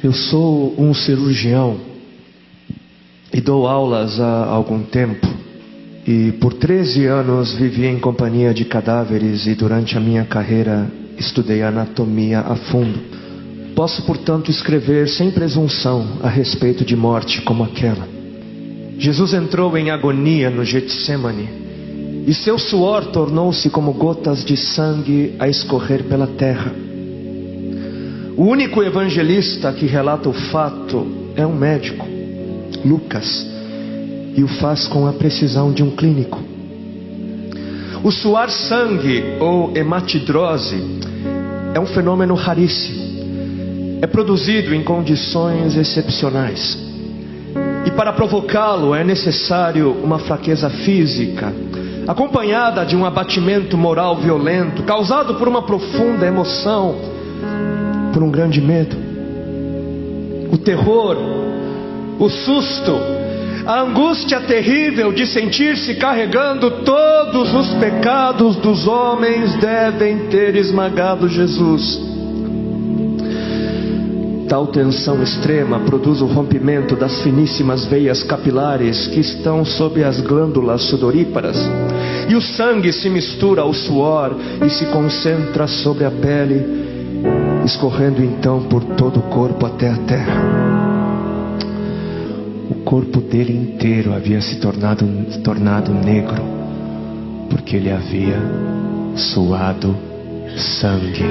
Eu sou um cirurgião e dou aulas há algum tempo. E por 13 anos vivi em companhia de cadáveres e durante a minha carreira estudei anatomia a fundo. Posso, portanto, escrever sem presunção a respeito de morte como aquela. Jesus entrou em agonia no Getsemane e seu suor tornou-se como gotas de sangue a escorrer pela terra. O único evangelista que relata o fato é um médico, Lucas, e o faz com a precisão de um clínico. O suar sangue ou hematidrose é um fenômeno raríssimo. É produzido em condições excepcionais. E para provocá-lo é necessário uma fraqueza física, acompanhada de um abatimento moral violento, causado por uma profunda emoção, por um grande medo. O terror, o susto, a angústia terrível de sentir-se carregando todos os pecados dos homens devem ter esmagado Jesus. Tal tensão extrema produz o rompimento das finíssimas veias capilares que estão sob as glândulas sudoríparas, e o sangue se mistura ao suor e se concentra sobre a pele, escorrendo então por todo o corpo até a terra. O corpo dele inteiro havia se tornado negro, porque ele havia suado sangue.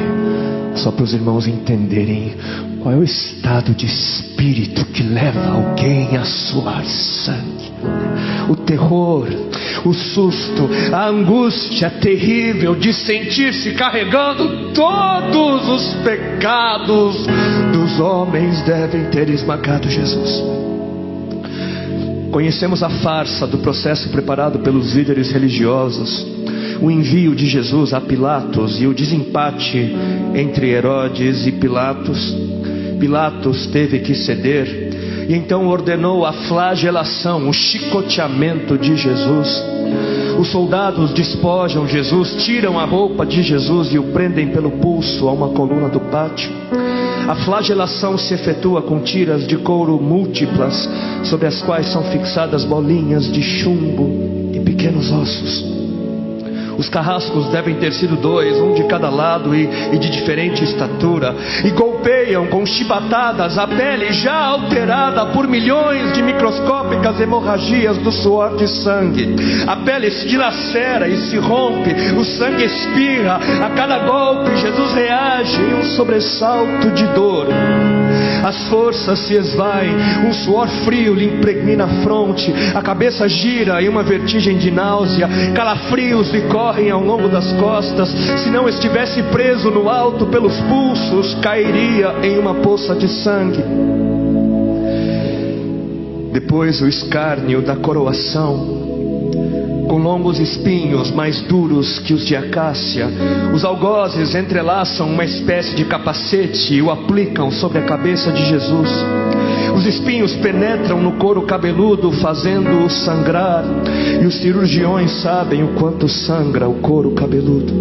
Só para os irmãos entenderem qual é o estado de espírito que leva alguém a suar sangue. O terror, o susto, a angústia terrível de sentir-se carregando todos os pecados dos homens devem ter esmagado Jesus. Conhecemos a farsa do processo preparado pelos líderes religiosos, o envio de Jesus a Pilatos e o desempate entre Herodes e Pilatos. Pilatos teve que ceder e então ordenou a flagelação, o chicoteamento de Jesus. Os soldados despojam Jesus, tiram a roupa de Jesus e o prendem pelo pulso a uma coluna do pátio. A flagelação se efetua com tiras de couro múltiplas, sobre as quais são fixadas bolinhas de chumbo e pequenos ossos. Os carrascos devem ter sido 2, um de cada lado e de diferente estatura, e golpeiam com chibatadas a pele já alterada por milhões de microscópicas hemorragias do suor de sangue. A pele se dilacera e se rompe, o sangue espirra. A cada golpe Jesus reage em um sobressalto de dor. As forças se esvaem, um suor frio lhe impregna a fronte, a cabeça gira em uma vertigem de náusea, calafrios lhe correm ao longo das costas. Se não estivesse preso no alto pelos pulsos, cairia em uma poça de sangue. Depois o escárnio da coroação, com longos espinhos mais duros que os de acácia. Os algozes entrelaçam uma espécie de capacete e o aplicam sobre a cabeça de Jesus. Os espinhos penetram no couro cabeludo, fazendo-o sangrar, e os cirurgiões sabem o quanto sangra o couro cabeludo.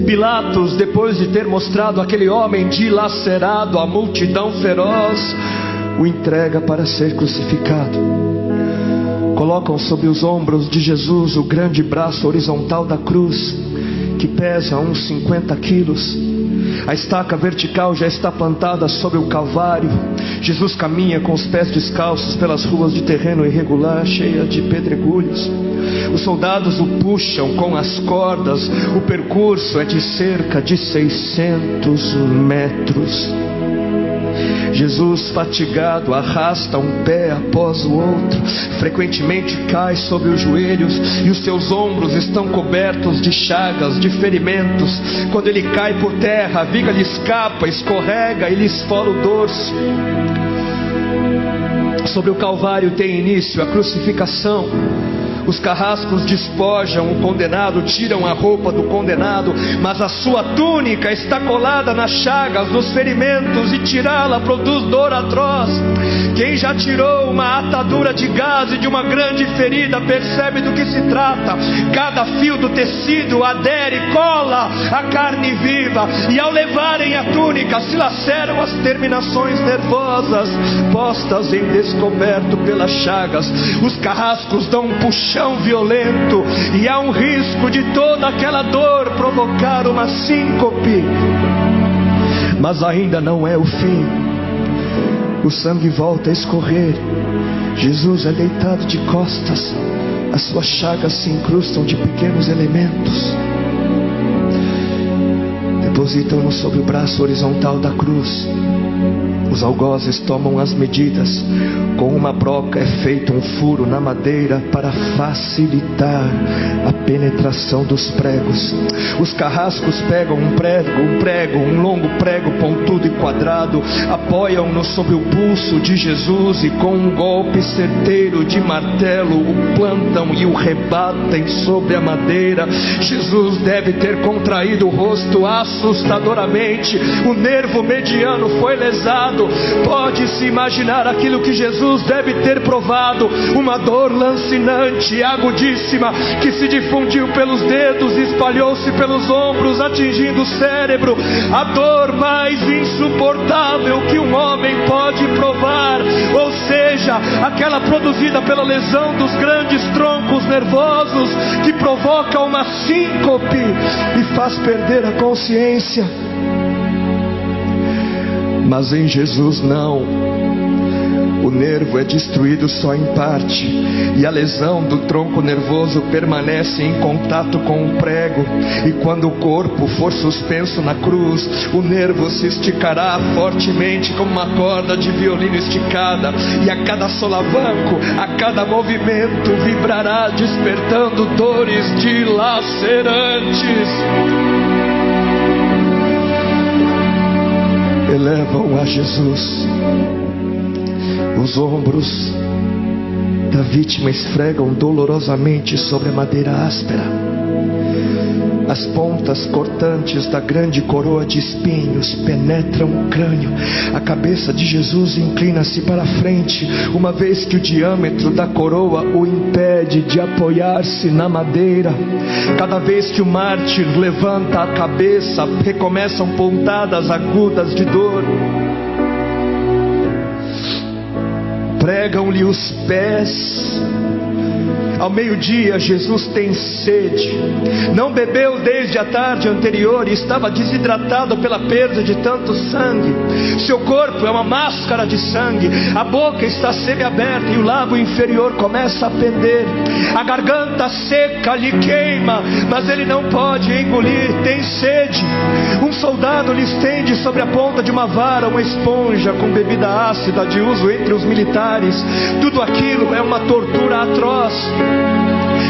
Pilatos, depois de ter mostrado aquele homem dilacerado à multidão feroz, o entrega para ser crucificado. Colocam sobre os ombros de Jesus o grande braço horizontal da cruz, que pesa uns 50 quilos. A estaca vertical já está plantada sobre o Calvário. Jesus caminha com os pés descalços pelas ruas de terreno irregular, cheia de pedregulhos. Os soldados o puxam com as cordas. O percurso é de cerca de 600 metros. Jesus, fatigado, arrasta um pé após o outro. Frequentemente cai sobre os joelhos e os seus ombros estão cobertos de chagas, de ferimentos. Quando ele cai por terra, a viga lhe escapa, escorrega e lhe esfola o dorso. Sobre o Calvário tem início a crucificação. Os carrascos despojam o condenado, tiram a roupa do condenado, mas a sua túnica está colada nas chagas dos ferimentos, e tirá-la produz dor atroz. Quem já tirou uma atadura de gaze de uma grande ferida percebe do que se trata. Cada fio do tecido adere e cola a carne viva, e ao levarem a túnica se laceram as terminações nervosas postas em descoberto pelas chagas. Os carrascos dão um puxão violento, e há um risco de toda aquela dor provocar uma síncope. Mas ainda não é o fim. O sangue volta a escorrer. Jesus é deitado de costas. As suas chagas se incrustam de pequenos elementos. Depositam-no sobre o braço horizontal da cruz. Os algozes tomam as medidas. Com uma broca é feito um furo na madeira para facilitar a penetração dos pregos. Os carrascos pegam um prego, um longo prego pontudo e quadrado, apoiam-no sobre o pulso de Jesus, e com um golpe certeiro de martelo o plantam e o rebatem sobre a madeira. Jesus deve ter contraído o rosto assustadoramente. O nervo mediano foi lesado. Pode-se imaginar aquilo que Jesus deve ter provado: uma dor lancinante e agudíssima, que se difundiu pelos dedos e espalhou-se pelos ombros, atingindo o cérebro. A dor mais insuportável que um homem pode provar, ou seja, aquela produzida pela lesão dos grandes troncos nervosos, que provoca uma síncope e faz perder a consciência. Mas em Jesus não. O nervo é destruído só em parte, e a lesão do tronco nervoso permanece em contato com o prego. E quando o corpo for suspenso na cruz, o nervo se esticará fortemente como uma corda de violino esticada, e a cada solavanco, a cada movimento, vibrará despertando dores dilacerantes. Elevam a Jesus. Os ombros da vítima esfregam dolorosamente sobre a madeira áspera. As pontas cortantes da grande coroa de espinhos penetram o crânio. A cabeça de Jesus inclina-se para a frente, uma vez que o diâmetro da coroa o impede de apoiar-se na madeira. Cada vez que o mártir levanta a cabeça, recomeçam pontadas agudas de dor. Pregam-lhe os pés. Ao meio-dia, Jesus tem sede. Não bebeu desde a tarde anterior e estava desidratado pela perda de tanto sangue. Seu corpo é uma máscara de sangue. A boca está semiaberta e o lábio inferior começa a pender. A garganta seca lhe queima, mas ele não pode engolir. Tem sede. Um soldado lhe estende sobre a ponta de uma vara uma esponja com bebida ácida de uso entre os militares. Tudo aquilo é uma tortura atroz.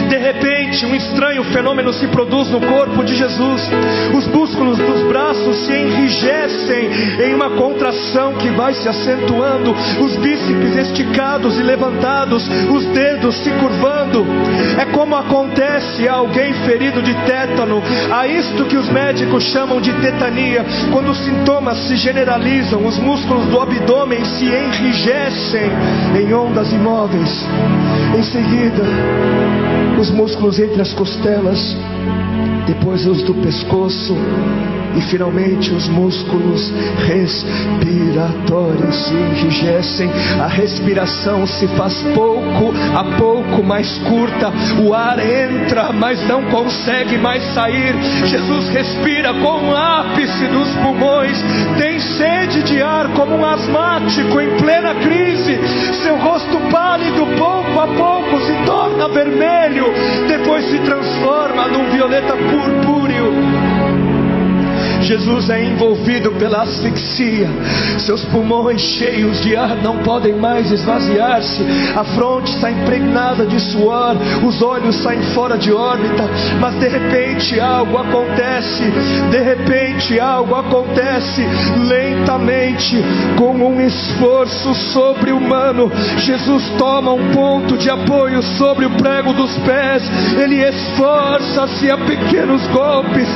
De repente, um estranho fenômeno se produz no corpo de Jesus. Os músculos dos braços se enrijecem em uma contração que vai se acentuando, os bíceps esticados e levantados, os dedos se curvando. É como acontece a alguém ferido de tétano, a isto que os médicos chamam de tetania. Quando os sintomas se generalizam, os músculos do abdômen se enrijecem em ondas imóveis. Em seguida, os músculos entre as costelas, depois os do pescoço, e finalmente os músculos respiratórios se enrijecem. A respiração se faz pouco a pouco mais curta. O ar entra, mas não consegue mais sair. Jesus respira com o ápice dos pulmões. Tem sede de ar como um asmático em plena crise. Seu rosto pálido pouco a pouco se torna vermelho, depois se transforma num violeta purpúreo. Jesus é envolvido pela asfixia. Seus pulmões cheios de ar não podem mais esvaziar-se. A fronte está impregnada de suor, os olhos saem fora de órbita. Mas de repente algo acontece. De repente algo acontece. Lentamente, com um esforço sobre-humano, Jesus toma um ponto de apoio sobre o prego dos pés. Ele esforça-se a pequenos golpes,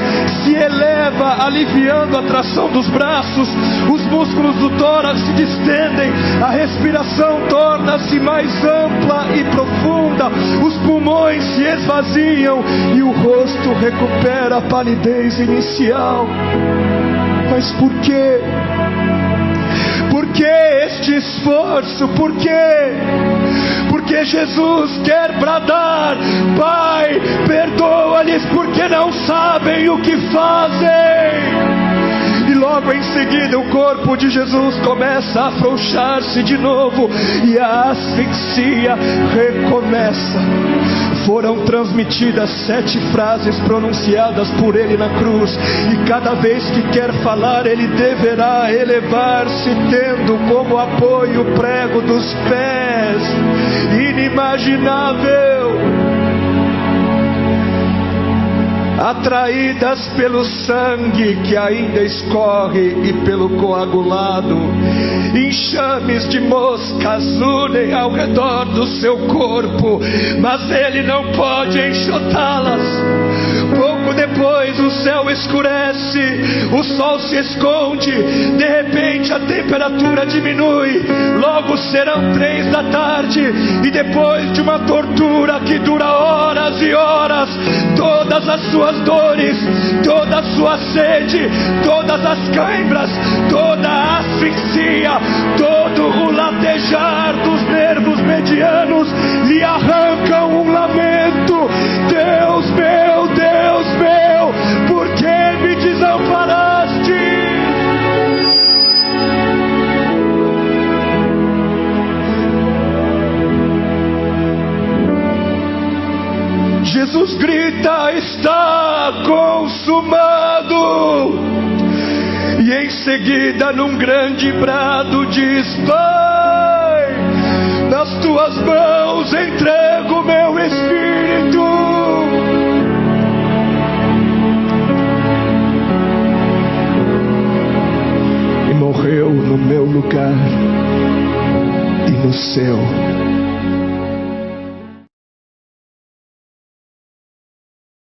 se eleva, aliviando a tração dos braços. Os músculos do tórax se distendem, a respiração torna-se mais ampla e profunda, os pulmões se esvaziam e o rosto recupera a palidez inicial. Mas por quê? Por que este esforço? Por quê? Porque Jesus quer bradar: Pai, perdoa-lhes porque não sabem o que fazem. E logo em seguida o corpo de Jesus começa a afrouxar-se de novo e a asfixia recomeça. Foram transmitidas 7 frases pronunciadas por ele na cruz, e cada vez que quer falar ele deverá elevar-se, tendo como apoio o prego dos pés. Inimaginável! Atraídas pelo sangue que ainda escorre e pelo coagulado, enxames de moscas unem ao redor do seu corpo, mas ele não pode enxotá-las. Pouco depois o céu escurece, o sol se esconde, de repente a temperatura diminui. Logo serão 3 da tarde, e depois de uma tortura que dura horas e horas, todas as suas dores, toda a sua sede, todas as cãibras, toda a asfixia, todo o latejar dos nervos medianos lhe arrancam um lamento: Deus meu, por que me desamparaste? Jesus grita: está consumado! E em seguida, num grande brado, diz: Pai, nas tuas mãos entrego meu espírito. E morreu no meu lugar e no seu.